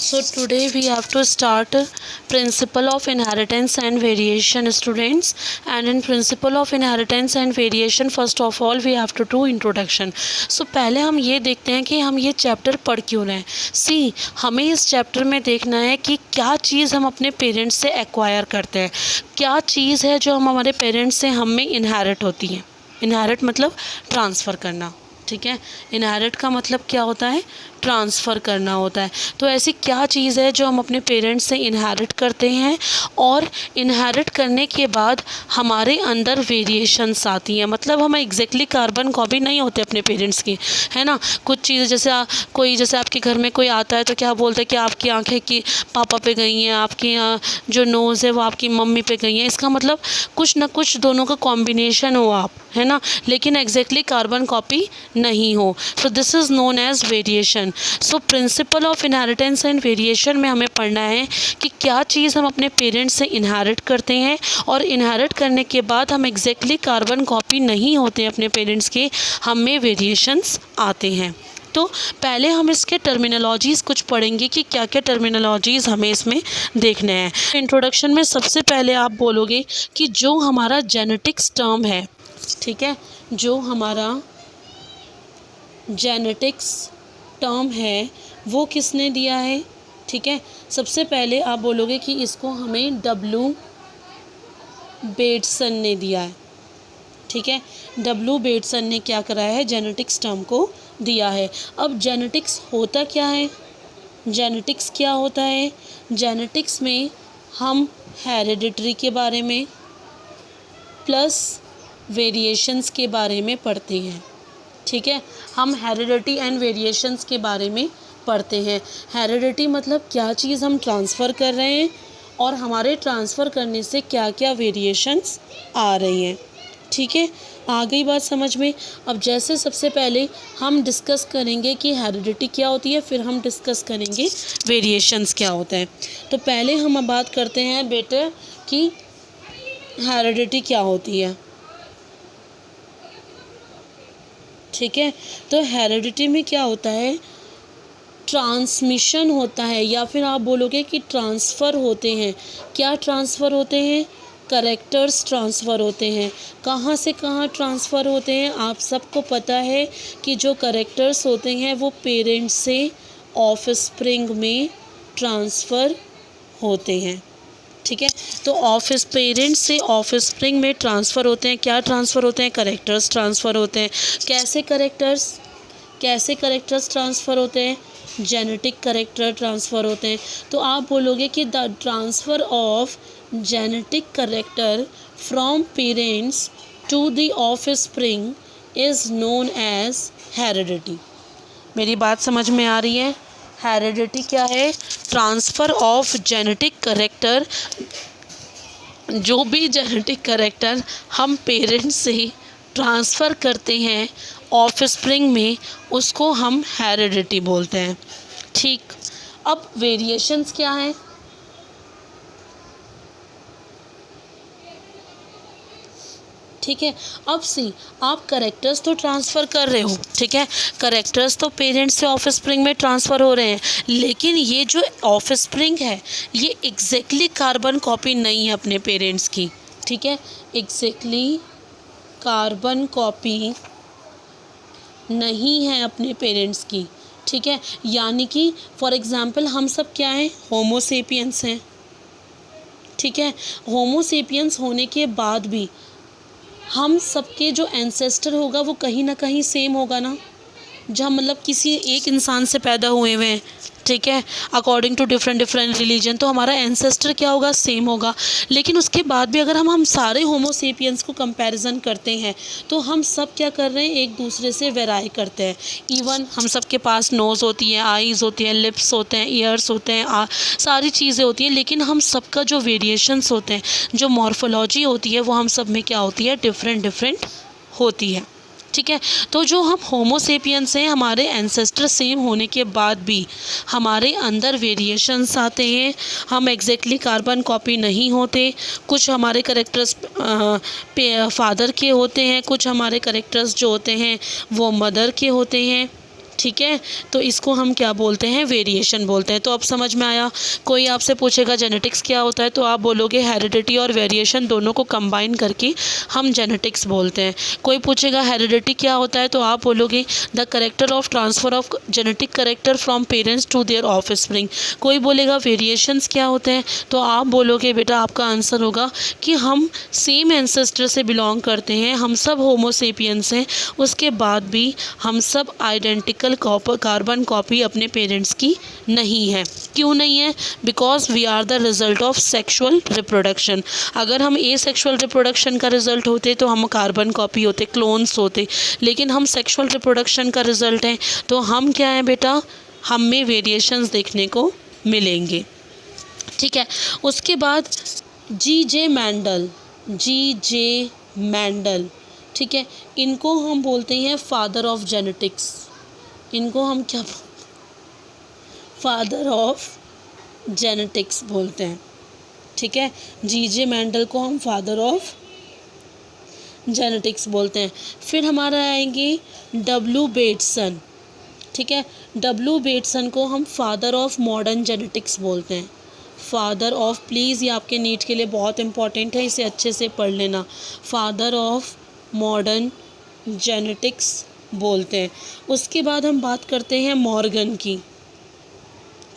So today we have to start principle of inheritance and variation, students. And in principle of inheritance and variation, first of all we have to do introduction. So पहले हम ये देखते हैं कि हम ये chapter पढ़ क्यों रहे हैं. सी हमें इस चैप्टर में देखना है कि क्या चीज़ हम अपने पेरेंट्स से एक्वायर करते हैं, क्या चीज़ है जो हम हमारे पेरेंट्स से हमें इनहेरिट होती है. इनहेरिट मतलब ट्रांसफ़र करना. ठीक है, इनहेरिट का मतलब क्या होता है, ट्रांसफ़र करना होता है. तो ऐसी क्या चीज़ है जो हम अपने पेरेंट्स से इनहेरिट करते हैं और इनहेरिट करने के बाद हमारे अंदर वेरिएशंस आती हैं. मतलब हम एग्जैक्टली कार्बन कॉपी नहीं होते अपने पेरेंट्स की, है ना. कुछ चीज़ें जैसे आपके घर में कोई आता है तो क्या बोलते हैं कि आपकी आंखें की पापा पे गई हैं, आपके यहाँ जो नोज़ है वो आपकी मम्मी पे गई हैं. इसका मतलब कुछ ना कुछ दोनों का कॉम्बिनेशन हो आप, है ना, लेकिन एग्जैक्टली कार्बन कॉपी नहीं हो. So this is known as variation. So principle of inheritance and variation में हमें पढ़ना है कि क्या चीज़ हम अपने पेरेंट्स से इनहेरिट करते हैं और इनहेरिट करने के बाद हम एग्जैक्टली कार्बन कॉपी नहीं होते अपने पेरेंट्स के, हमें वेरिएशंस आते हैं. तो पहले हम इसके टर्मिनोलॉजीज़ कुछ पढ़ेंगे कि क्या क्या टर्मिनोलॉजीज़ हमें इसमें देखने हैं. इंट्रोडक्शन में सबसे पहले आप बोलोगे कि जो हमारा जेनेटिक्स टर्म है, ठीक है, जो हमारा जेनेटिक्स टर्म है वो किसने दिया है. ठीक है, सबसे पहले आप बोलोगे कि इसको हमें W. बेटसन ने दिया है. ठीक है, W. बेटसन ने क्या कराया है, जेनेटिक्स टर्म को दिया है. अब जेनेटिक्स होता क्या है, जेनेटिक्स क्या होता है. जेनेटिक्स में हम हेरिडिटरी के बारे में प्लस वेरिएशंस के बारे में पढ़ते हैं. ठीक है, हम हेरिडिटी एंड वेरिएशंस के बारे में पढ़ते हैं. हेरिडिटी मतलब क्या चीज़ हम ट्रांसफ़र कर रहे हैं और हमारे ट्रांसफ़र करने से क्या क्या वेरिएशंस आ रही हैं. ठीक है, आ गई बात समझ में. अब जैसे सबसे पहले हम डिस्कस करेंगे कि हेरिडिटी क्या होती है, फिर हम डिस्कस करेंगे वेरिएशंस क्या होता है. तो पहले हम बात करते हैं बेटे कि हेरिडिटी क्या होती है. ठीक है, तो हेरिडिटी में क्या होता है, ट्रांसमिशन होता है, या फिर आप बोलोगे कि ट्रांसफ़र होते हैं. क्या ट्रांसफ़र होते हैं, करेक्टर्स ट्रांसफ़र होते हैं. कहाँ से कहाँ ट्रांसफ़र होते हैं, आप सबको पता है कि जो करेक्टर्स होते हैं वो पेरेंट्स से ऑफस्प्रिंग में ट्रांसफ़र होते हैं. ठीक है, तो पेरेंट्स से ऑफस्प्रिंग में ट्रांसफ़र होते हैं. क्या ट्रांसफ़र होते हैं, करेक्टर्स ट्रांसफ़र होते हैं. कैसे करेक्टर्स ट्रांसफ़र होते हैं, जेनेटिक करेक्टर ट्रांसफ़र होते हैं. तो आप बोलोगे कि the transfer of genetic character from parents to the offspring is known as heredity. मेरी बात समझ में आ रही है. हेरिडिटी क्या है, ट्रांसफ़र ऑफ जेनेटिक करेक्टर. जो भी जेनेटिक करेक्टर हम पेरेंट्स से ट्रांसफ़र करते हैं ऑफस्प्रिंग में, उसको हम हेरिडिटी बोलते हैं. ठीक, अब वेरिएशंस क्या है. ठीक है, अब सी आप करेक्टर्स तो ट्रांसफ़र कर रहे हो. ठीक है, करेक्टर्स तो पेरेंट्स से ऑफस्प्रिंग में ट्रांसफ़र हो रहे हैं, लेकिन ये जो ऑफस्प्रिंग है ये एग्जैक्टली कार्बन कॉपी नहीं है अपने पेरेंट्स की. ठीक है, एग्जैक्टली कार्बन कॉपी नहीं है अपने पेरेंट्स की. ठीक है, यानी कि फॉर एग्ज़ाम्पल हम सब क्या हैं, होमोसेपियंस हैं. ठीक है, होमोसेपियंस होने के बाद भी हम सबके जो एंसेस्टर होगा वो कहीं ना कहीं सेम होगा ना. जहाँ मतलब किसी एक इंसान से पैदा हुए हुए हैं, ठीक है, अकॉर्डिंग टू डिफरेंट रिलीजन, तो हमारा एंसेस्टर क्या होगा, सेम होगा. लेकिन उसके बाद भी अगर हम सारे होमोसेपियंस को कंपैरिजन करते हैं तो हम सब क्या कर रहे हैं, एक दूसरे से वेराई करते हैं. इवन हम सब के पास नोज़ होती है, आईज़ होती हैं, लिप्स होते हैं, ईयर्स होते हैं, सारी चीज़ें होती हैं, लेकिन हम सबका जो वेरिएशंस होते हैं, जो मॉर्फोलॉजी होती है, वो हम सब में क्या होती है, डिफरेंट होती है. ठीक है, तो जो हम होमोसेपियंस हैं, हमारे एंसेस्टर सेम होने के बाद भी हमारे अंदर वेरिएशंस आते हैं. हम एग्जैक्टली कार्बन कॉपी नहीं होते. कुछ हमारे करेक्टर्स फादर के होते हैं, कुछ हमारे करेक्टर्स जो होते हैं वो मदर के होते हैं. ठीक है, तो इसको हम क्या बोलते हैं, वेरिएशन बोलते हैं। तो अब समझ में आया। कोई आपसे पूछेगा जेनेटिक्स क्या होता है, तो आप बोलोगे हेरिडिटी और वेरिएशन दोनों को कंबाइन करके हम जेनेटिक्स बोलते हैं। कोई पूछेगा हेरिडिटी क्या होता है, तो आप बोलोगे the character of transfer of genetic character from parents to their offspring. कोई बोलेगा वेरिएशंस क्या होते हैं, तो आप बोलोगे बेटा आपका आंसर होगा कि हम सेम एंसेस्टर से बिलोंग करते हैं, हम सब होमोसेपियंस हैं, उसके बाद भी हम सब आइडेंटिकल कार्बन कॉपी अपने पेरेंट्स की नहीं है। क्यों नहीं है? Because we are the result of sexual reproduction. अगर हम ए सेक्शुअल रिप्रोडक्शन का रिजल्ट होते तो हम कार्बन कॉपी होते, क्लोन्स होते, लेकिन हम सेक्शुअल रिप्रोडक्शन का रिजल्ट हैं, तो हम क्या हैं बेटा, हम में वेरिएशंस देखने को मिलेंगे। ठीक है, उसके बाद जी.जे. मैंडल, ठीक है, इनको हम बोलते हैं फादर ऑफ जेनेटिक्स। इनको हम क्या, फादर ऑफ जेनेटिक्स बोलते हैं। ठीक है, जी.जे. मैंडल को हम फादर ऑफ जेनेटिक्स बोलते हैं। फिर हमारा आएंगे डब्ल्यू बेटसन। ठीक है, डब्ल्यू बेटसन को हम फादर ऑफ मॉडर्न जेनेटिक्स बोलते हैं। फादर ऑफ, प्लीज़ ये आपके नीट के लिए बहुत इंपॉर्टेंट है, इसे अच्छे से पढ़ लेना। फादर ऑफ मॉडर्न जेनेटिक्स बोलते हैं। उसके बाद हम बात करते हैं मॉर्गन की।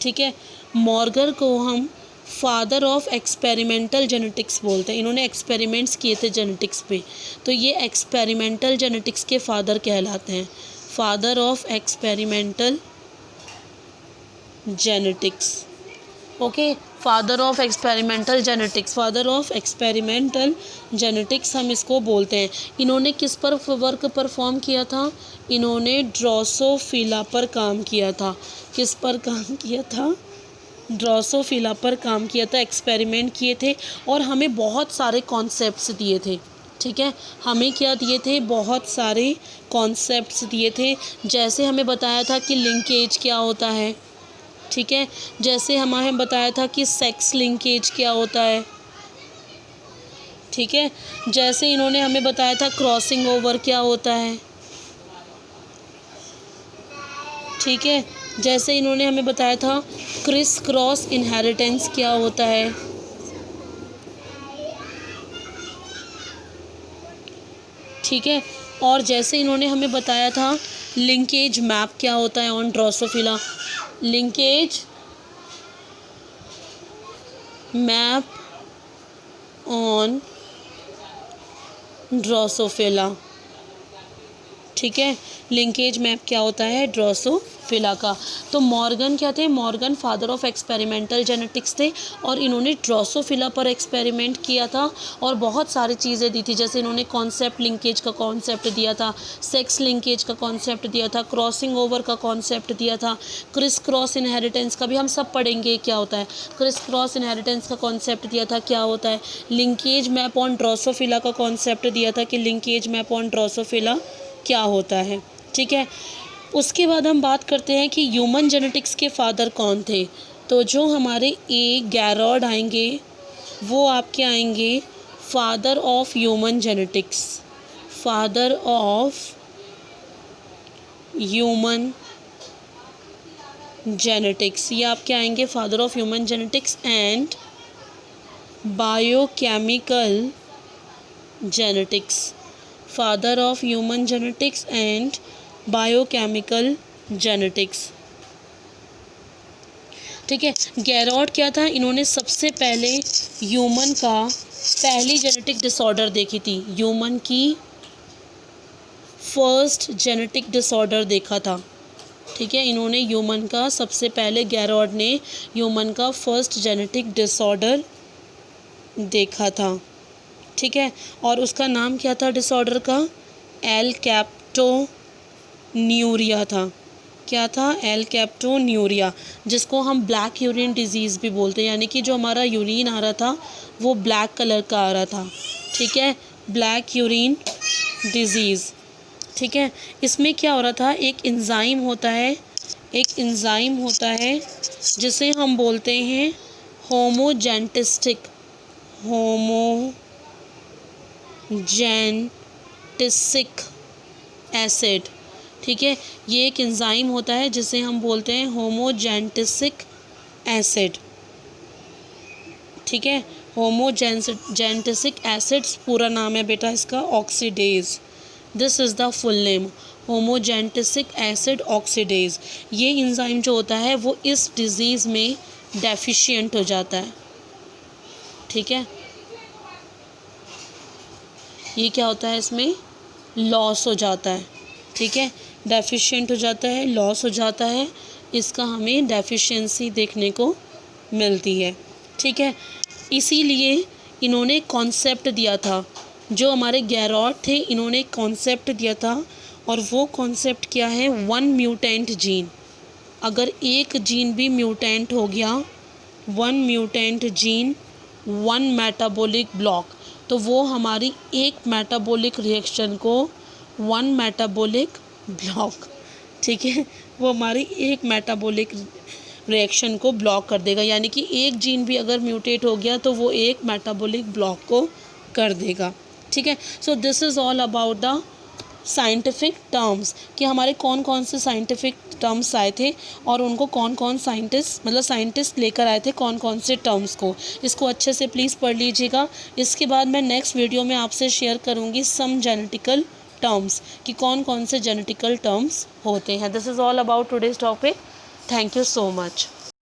ठीक है, मॉर्गन को हम फादर ऑफ एक्सपेरिमेंटल जेनेटिक्स बोलते हैं। इन्होंने एक्सपेरिमेंट्स किए थे जेनेटिक्स पे, तो ये एक्सपेरिमेंटल जेनेटिक्स के फादर कहलाते हैं। Father of experimental genetics, okay, father of experimental genetics, father of experimental genetics हम इसको बोलते हैं। इन्होंने किस पर वर्क परफॉर्म किया था? इन्होंने ड्रोसोफिला पर काम किया था। किस पर काम किया था? ड्रोसोफिला पर काम किया था, एक्सपेरिमेंट किए थे और हमें बहुत सारे कॉन्सेप्ट्स दिए थे। ठीक है, हमें क्या दिए थे? बहुत सारे कॉन्सेप्ट्स दिए थे। जैसे हमें बताया था कि लिंकेज क्या होता है, ठीक है, जैसे हमें बताया था कि सेक्स लिंकेज क्या होता है, ठीक है, जैसे इन्होंने हमें बताया था क्रॉसिंग ओवर क्या होता है, ठीक है, जैसे इन्होंने हमें बताया था क्रिस क्रॉस इनहेरिटेंस क्या होता है, ठीक है, और जैसे इन्होंने हमें बताया था लिंकेज मैप क्या होता है on Drosophila, linkage map on Drosophila. ठीक है, लिंकेज मैप क्या होता है? ड्रोसोफिला का। तो मॉर्गन क्या थे? Morgan father of experimental genetics थे और इन्होंने ड्रोसोफिला पर एक्सपेरिमेंट किया था और बहुत सारी चीज़ें दी थी। जैसे इन्होंने कॉन्सेप्ट लिंकेज का कॉन्सेप्ट दिया था, सेक्स लिंकेज का कॉन्सेप्ट दिया था, क्रॉसिंग ओवर का कॉन्सेप्ट दिया था, क्रिस क्रॉस इनहेरिटेंस का भी हम सब पढ़ेंगे क्या होता है, क्रिस क्रॉस इनहेरिटेंस का कॉन्सेप्ट दिया था क्या होता है, लिंकेज मैप ऑन ड्रोसोफिला का कॉन्सेप्ट दिया था कि लिंकेज मैप ऑन ड्रोसोफिला क्या होता है। ठीक है, उसके बाद हम बात करते हैं कि ह्यूमन जेनेटिक्स के फादर कौन थे। तो जो हमारे ए गैरॉड आएंगे वो आपके आएंगे father of human genetics, father of human genetics, ये आपके आएंगे father of human genetics and biochemical genetics, father of human genetics and biochemical genetics. ठीक है, गैरॉड क्या था? इन्होंने सबसे पहले ह्यूमन का पहली जेनेटिक डिसऑर्डर देखी थी, ह्यूमन की फर्स्ट जेनेटिक डिसऑर्डर देखा था। ठीक है, इन्होंने ह्यूमन का सबसे पहले, गैरॉड ने ह्यूमन का फर्स्ट जेनेटिक डिसऑर्डर देखा था। ठीक है, और उसका नाम क्या था डिसऑर्डर का? एलकैप्टोन्यूरिया था। क्या था? एलकैप्टोन्यूरिया, जिसको हम ब्लैक यूरिन डिजीज़ भी बोलते हैं, यानी कि जो हमारा यूरिन आ रहा था वो ब्लैक कलर का आ रहा था। ठीक है, ब्लैक यूरिन डिजीज़। ठीक है, इसमें क्या हो रहा था? एक एंजाइम होता है, एक एंजाइम होता है जिसे हम बोलते हैं होमोजेंटिस्टिक एसिड। ठीक है। ये एक एंजाइम होता है जिसे हम बोलते हैं होमोजेंटिसिक एसिड, ठीक है। होमोजेंटिसिक एसिड्स पूरा नाम है बेटा इसका oxidase, this is the full name, homogentisic acid oxidase. ये एंजाइम जो होता है वो इस डिज़ीज़ में डेफिशिएंट हो जाता है, ठीक है। ये क्या होता है, इसमें लॉस हो जाता है, ठीक है। डेफिशिएंट हो जाता है, लॉस हो जाता है, इसका हमें डेफिशिएंसी देखने को मिलती है, ठीक है। इसीलिए इन्होंने कॉन्सेप्ट दिया था, जो हमारे गैरॉड थे इन्होंने कॉन्सेप्ट दिया था, और वो कॉन्सेप्ट क्या है, वन म्यूटेंट जीन। अगर एक जीन भी म्यूटेंट हो गया, one mutant gene one metabolic block, तो वो हमारी एक मेटाबॉलिक रिएक्शन को वन मेटाबॉलिक ब्लॉक, ठीक है, वो हमारी एक मेटाबॉलिक रिएक्शन को ब्लॉक कर देगा। यानी कि एक जीन भी अगर म्यूटेट हो गया तो वो एक मेटाबॉलिक ब्लॉक को कर देगा, ठीक है। सो this is all about the scientific terms, कि हमारे कौन कौन से साइंटिफिक टर्म्स आए थे और उनको कौन कौन साइंटिस्ट लेकर आए थे कौन कौन से टर्म्स को। इसको अच्छे से प्लीज़ पढ़ लीजिएगा। इसके बाद मैं नेक्स्ट वीडियो में आपसे शेयर करूँगी सम जेनेटिकल टर्म्स, कि कौन कौन से जेनेटिकल टर्म्स होते हैं। This is all about today's topic. Thank you so much.